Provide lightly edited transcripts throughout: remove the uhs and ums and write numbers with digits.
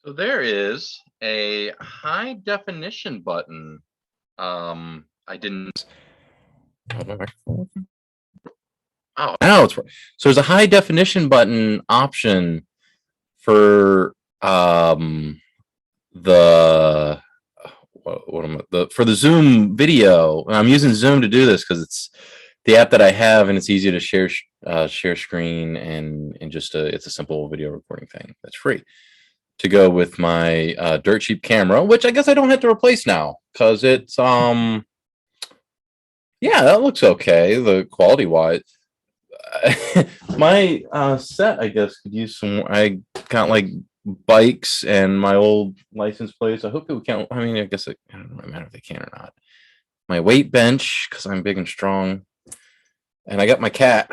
So there is a high definition button. I didn't. Oh, now it's so there's a high definition button option for the what am I, the for the Zoom video. I'm using Zoom to do this because it's the app that I have, and it's easy to share screen and just it's a simple video recording thing that's free to go with my dirt cheap camera, which I guess I don't have to replace now because it's yeah, that looks okay. The quality wise, my set I guess could use some. I got like bikes and my old license plates. I hope people can't. I mean, I guess I don't know matter if they can or not. My weight bench because I'm big and strong, and I got my cat.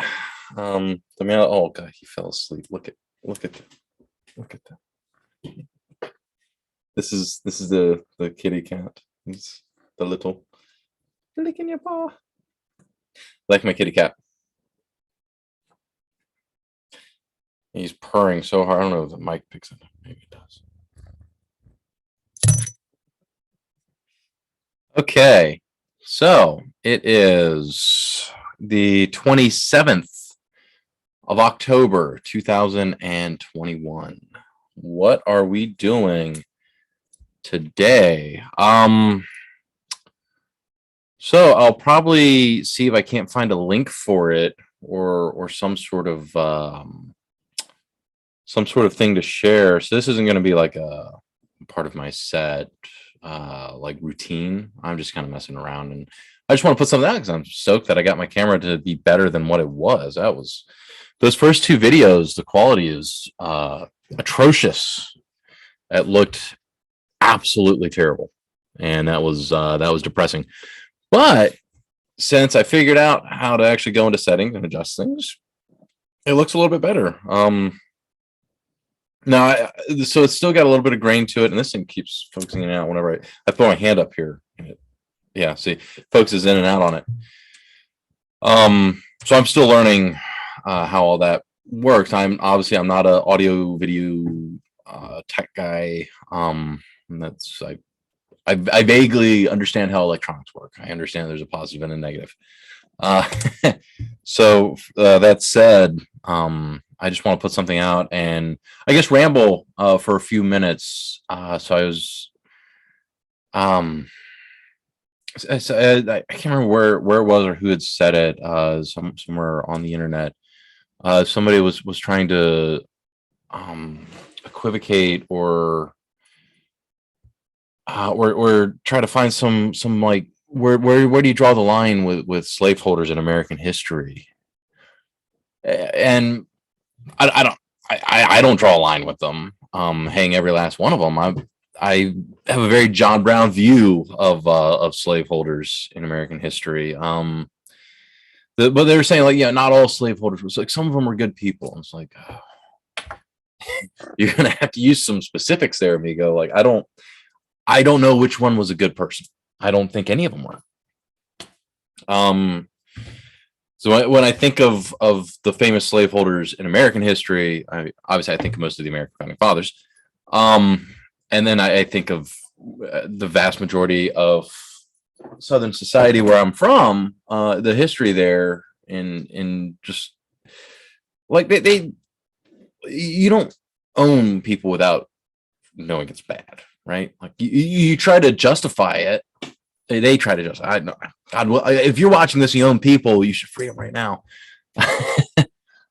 The mail. Oh god, he fell asleep. Look at that. This is the kitty cat. He's the little lick in your paw. Like my kitty cat. He's purring so hard. I don't know if the mic picks it up. Maybe it does. Okay, so it is the 27th of October, 2021. What are we doing today? So I'll probably see if I can't find a link for it or some sort of thing to share. So this isn't going to be like a part of my set like routine. I'm just kind of messing around, and I just want to put something out because I'm stoked that I got my camera to be better than what it was. That was those first two videos. The quality is atrocious. It looked absolutely terrible, and that was depressing. But since I figured out how to actually go into settings and adjust things, it looks a little bit better. Now, so it's still got a little bit of grain to it, and this thing keeps focusing in and out whenever I put my hand up here. Yeah, see, focuses in and out on it. So I'm still learning how all that works. I'm not an audio video tech guy. That's I vaguely understand how electronics work. I understand there's a positive and a negative. So that said, I just want to put something out and I guess ramble for a few minutes. So I was, I can't remember where it was or who had said it. Somewhere on the internet. Somebody was trying to equivocate or try to find some like where do you draw the line with slaveholders in American history? And I don't draw a line with them. Hang every last one of them. I have a very John Brown view of slaveholders in American history. But they were saying like, yeah, not all slaveholders was like some of them were good people. And it's like, oh, you're gonna have to use some specifics there, amigo. Like I don't know which one was a good person. I don't think any of them were. So when I think of the famous slaveholders in American history, I think of most of the American founding fathers. And then I think of the vast majority of Southern society where I'm from, the history there in just like they you don't own people without knowing it's bad, right? Like you try to justify it. They try to justify. I know. God, if you're watching this, and you own people, you should free them right now.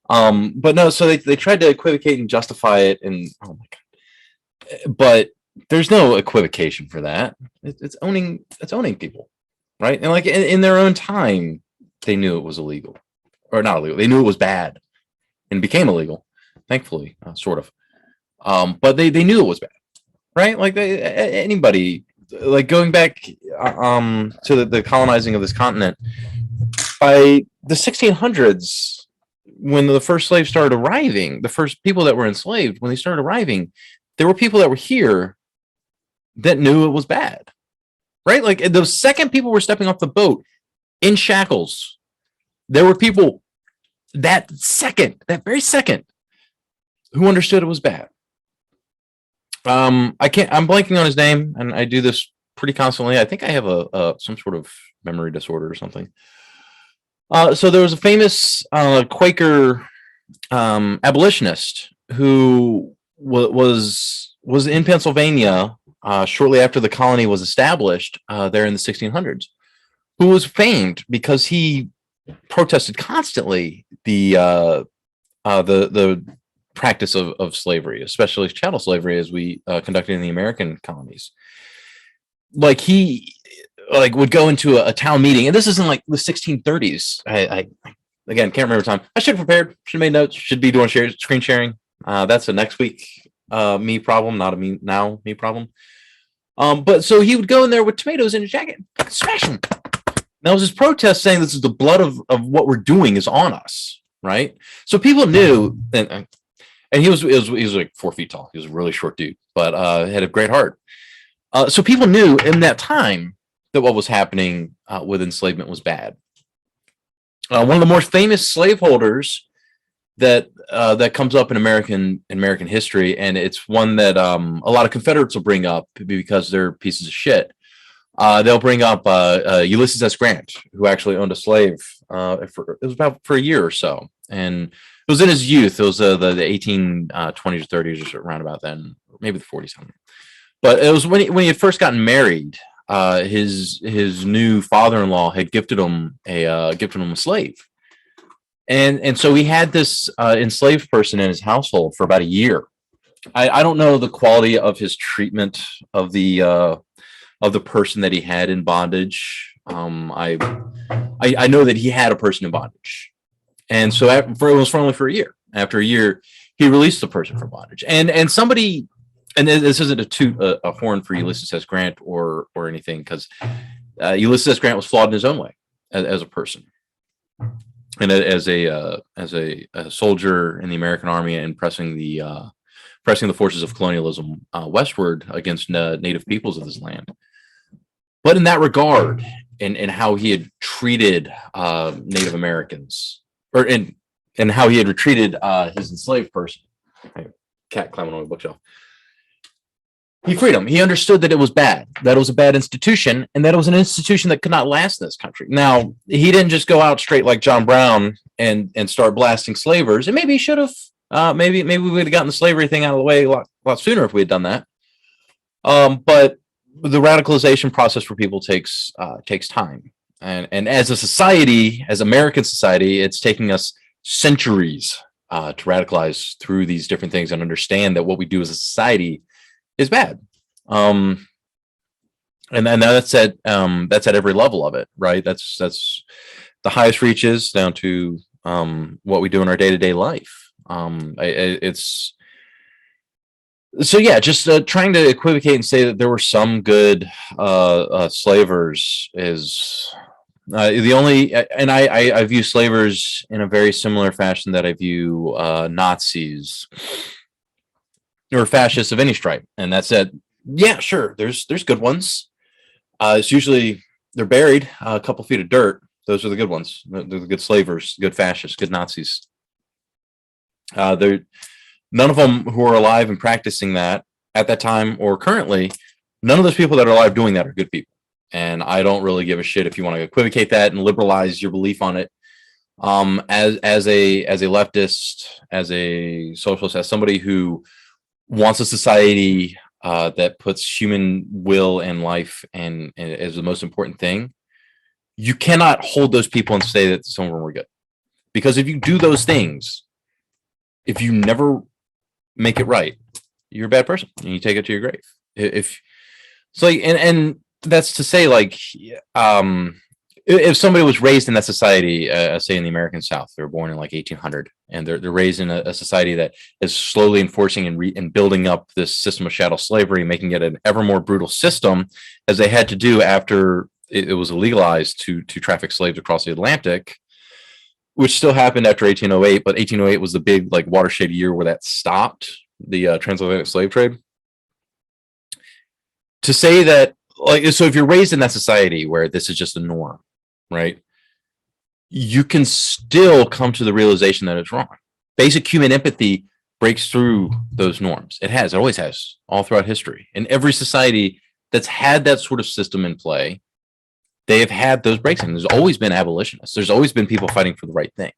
But no. So they tried to equivocate and justify it, and oh my god! But there's no equivocation for that. It's owning people, right? And like in their own time, they knew it was illegal, or not illegal. They knew it was bad, and became illegal. Thankfully, sort of. But they knew it was bad, right? Like anybody. Like going back to the colonizing of this continent by the 1600s, when the first slaves started arriving, the first people that were enslaved, when they started arriving, there were people that were here that knew it was bad, right? Like the second people were stepping off the boat in shackles, there were people that very second, who understood it was bad. I can't. I'm blanking on his name, and I do this pretty constantly. I think I have a some sort of memory disorder or something. So there was a famous Quaker abolitionist who was in Pennsylvania shortly after the colony was established there in the 1600s, who was famed because he protested constantly the practice of slavery, especially chattel slavery, as we conducted in the American colonies. Like he would go into a town meeting, and this isn't like the 1630s. I again can't remember time. I should have prepared. Should have made notes. Should be doing screen sharing. That's a next week me problem, not a me problem. But so he would go in there with tomatoes in his jacket, smash them. That was his protest saying this is the blood of what we're doing is on us, right? So people knew, and he was like 4 feet tall. He was a really short dude, but had a great heart. So people knew in that time that what was happening with enslavement was bad. One of the more famous slaveholders that comes up in American history, and it's one that a lot of Confederates will bring up because they're pieces of shit. They'll bring up Ulysses S. Grant, who actually owned a slave it was about for a year or so, and it was in his youth. It was the 1820s or 30s, or around about then, maybe the 40s. But it was when he had first gotten married. His new father-in-law had gifted him a slave, and so he had this enslaved person in his household for about a year. I don't know the quality of his treatment of the person that he had in bondage. I know that he had a person in bondage, and so it was only for a year. After a year, he released the person from bondage, and somebody. And this isn't to toot a horn for Ulysses S. Grant or anything, because Ulysses S. Grant was flawed in his own way as a person, and as a soldier in the American army, and pressing the forces of colonialism westward against native peoples of this land. But in that regard, in how he had treated Native Americans, or in how he had treated his enslaved person, cat climbing on my bookshelf. He freed him. He understood that it was bad, that it was a bad institution, and that it was an institution that could not last in this country. Now, he didn't just go out straight like John Brown and start blasting slavers, and maybe he should have. Maybe we would have gotten the slavery thing out of the way a lot sooner if we had done that. But the radicalization process for people takes time, and as a society, as American society, it's taking us centuries to radicalize through these different things and understand that what we do as a society is bad. And that's at every level of it, right? That's the highest reaches down to what we do in our day-to-day life. It's so yeah, just trying to equivocate and say that there were some good slavers is the only, and I view slavers in a very similar fashion that I view Nazis or fascists of any stripe. And that said, yeah, sure, there's good ones. It's usually they're buried a couple feet of dirt. Those are the good ones. They're the good slavers, good fascists, good Nazis. They're none of them who are alive and practicing that at that time or currently. None of those people that are alive doing that are good people. And I don't really give a shit if you want to equivocate that and liberalize your belief on it. As a leftist, as a socialist, as somebody who wants a society that puts human will and life and as the most important thing, you cannot hold those people and say that some of them were good. Because if you do those things, if you never make it right, you're a bad person and you take it to your grave. If so, and that's to say, like, if somebody was raised in that society, say in the American South, they were born in like 1800, and they're raised in a society that is slowly enforcing and building up this system of chattel slavery, making it an ever more brutal system, as they had to do after it was legalized to traffic slaves across the Atlantic, which still happened after 1808. But 1808 was the big like watershed year where that stopped the transatlantic slave trade. To say that, like, so if you're raised in that society where this is just a norm, right, you can still come to the realization that it's wrong. Basic human empathy breaks through those norms. It has, it always has, all throughout history. And every society that's had that sort of system in play, they have had those breaks in. There's always been abolitionists. There's always been people fighting for the right thing.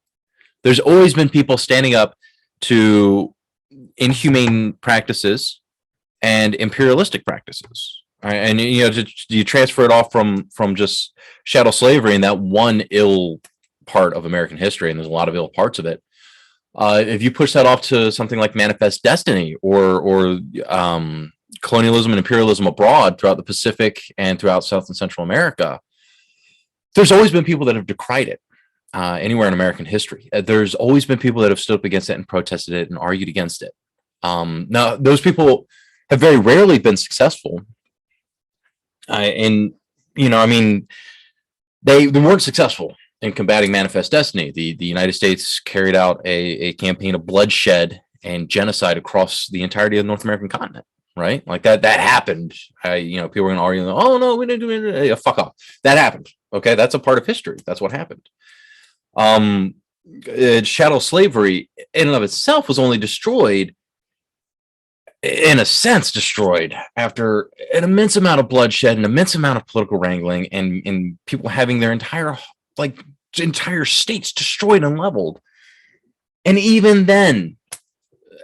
There's always been people standing up to inhumane practices and imperialistic practices. Right? And you transfer it off from just chattel slavery and that one ill part of American history, and there's a lot of ill parts of it. If you push that off to something like Manifest Destiny or colonialism and imperialism abroad throughout the Pacific and throughout South and Central America, there's always been people that have decried it anywhere in American history. There's always been people that have stood up against it and protested it and argued against it. Now, those people have very rarely been successful. And, I mean, they weren't successful in combating Manifest Destiny. The United States carried out a campaign of bloodshed and genocide across the entirety of the North American continent, right? Like that happened. People were going to argue, oh, no, we didn't do it. Yeah, fuck off. That happened. Okay, that's a part of history. That's what happened. Chattel slavery in and of itself was only destroyed, in a sense, after an immense amount of bloodshed, an immense amount of political wrangling, and people having their entire states destroyed and leveled. And even then,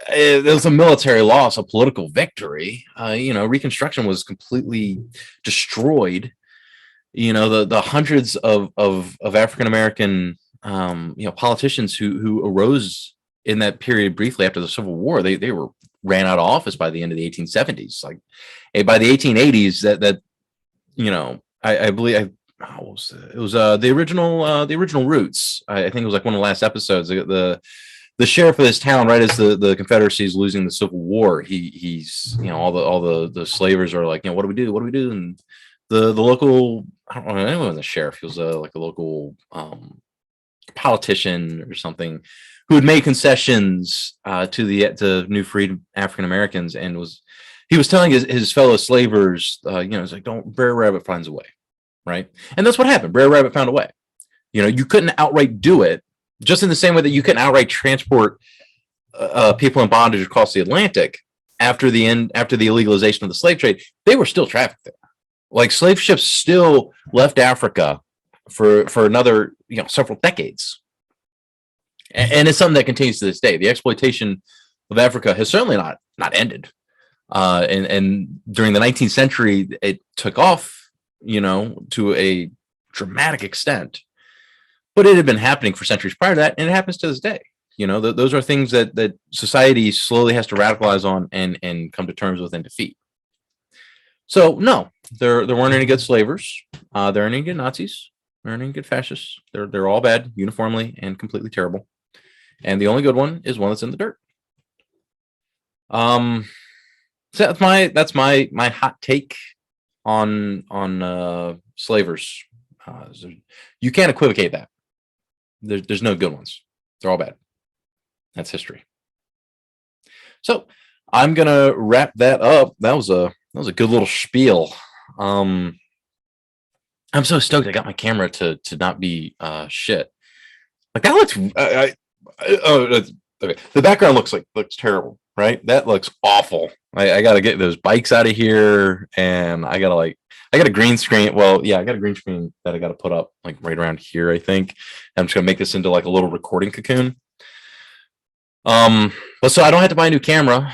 there was a military loss, a political victory. Reconstruction was completely destroyed. The hundreds of African American politicians who arose in that period briefly after the Civil War, they were ran out of office by the end of the 1870s. Like by the 1880s, I believe it was the original Roots. I think it was like one of the last episodes. The sheriff of this town, right as the Confederacy is losing the Civil War, he's all the slavers are like, what do we do? What do we do? And the local, I don't know, anyone was a sheriff. He was like a local politician or something who had made concessions to new freed African Americans, and he was telling his fellow slavers, it's like, don't, Brer Rabbit finds a way, right? And that's what happened. Brer Rabbit found a way. You couldn't outright do it, just in the same way that you couldn't outright transport people in bondage across the Atlantic after the illegalization of the slave trade. They were still trafficked there. Like slave ships still left Africa for another several decades. And it's something that continues to this day. The exploitation of Africa has certainly not ended. And during the 19th century, it took off, to a dramatic extent. But it had been happening for centuries prior to that, and it happens to this day. Those are things that society slowly has to radicalize on and come to terms with and defeat. So no, there weren't any good slavers. There aren't any good Nazis. There aren't any good fascists. They're all bad, uniformly and completely terrible. And the only good one is one that's in the dirt. So that's my hot take on slavers. You can't equivocate that. There's no good ones. They're all bad. That's history. So I'm gonna wrap that up. That was a good little spiel. I'm so stoked I got my camera to not be shit. Like that looks okay. The background looks terrible, right? That looks awful. I gotta get those bikes out of here, and I got a green screen. Well, yeah, I got a green screen that I gotta put up like right around here, I think. And I'm just gonna make this into like a little recording cocoon. But so I don't have to buy a new camera.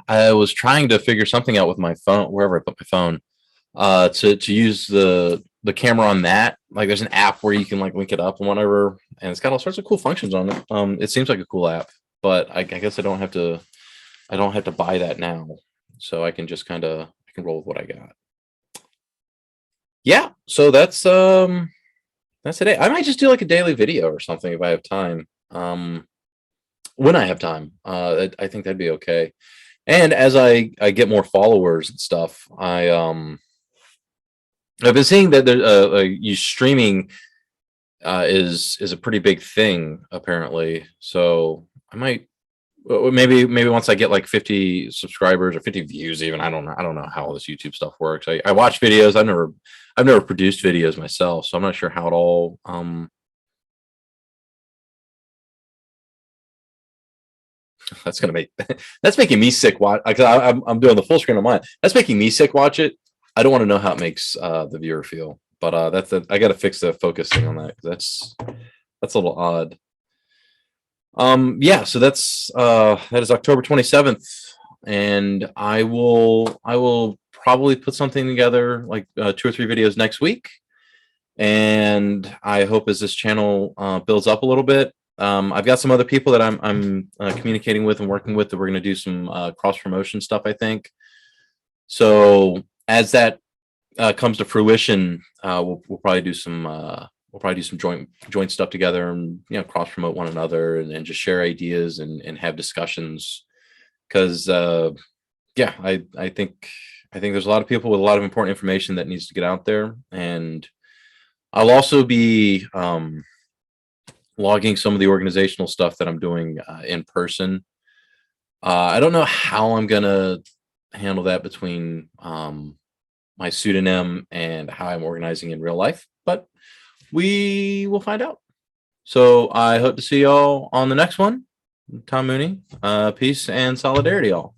I was trying to figure something out with my phone, wherever I put my phone, to use the camera on that. Like there's an app where you can like link it up and whatever, and it's got all sorts of cool functions on it. It seems like a cool app, but I guess I don't have to buy that now, so I can just I can roll with what I got. Yeah, so that's today. I might just do like a daily video or something if I have time. When I have time, I think that'd be okay. And as I get more followers and stuff, I've been seeing that there streaming is a pretty big thing apparently. So I might maybe once I get like 50 subscribers or 50 views, even I don't know how all this YouTube stuff works. I watch videos. I've never produced videos myself, so I'm not sure how it all That's gonna make that's making me sick. Watch, I'm doing the full screen on mine. That's making me sick. Watch it. I don't want to know how it makes the viewer feel, but I got to fix the focus thing on that. That's a little odd. Yeah. So that is October 27th, and I will probably put something together like 2 or 3 videos next week, and I hope as this channel builds up a little bit. I've got some other people that I'm communicating with and working with that we're going to do some cross promotion stuff, I think. So as that comes to fruition, we'll probably do some joint stuff together, and cross promote one another, and just share ideas and have discussions. Because yeah, I think there's a lot of people with a lot of important information that needs to get out there, and I'll also be logging some of the organizational stuff that I'm doing in person. I don't know how I'm gonna handle that between my pseudonym and how I'm organizing in real life, but we will find out. So I hope to see y'all on the next one. Tom Mooney, peace and solidarity, all.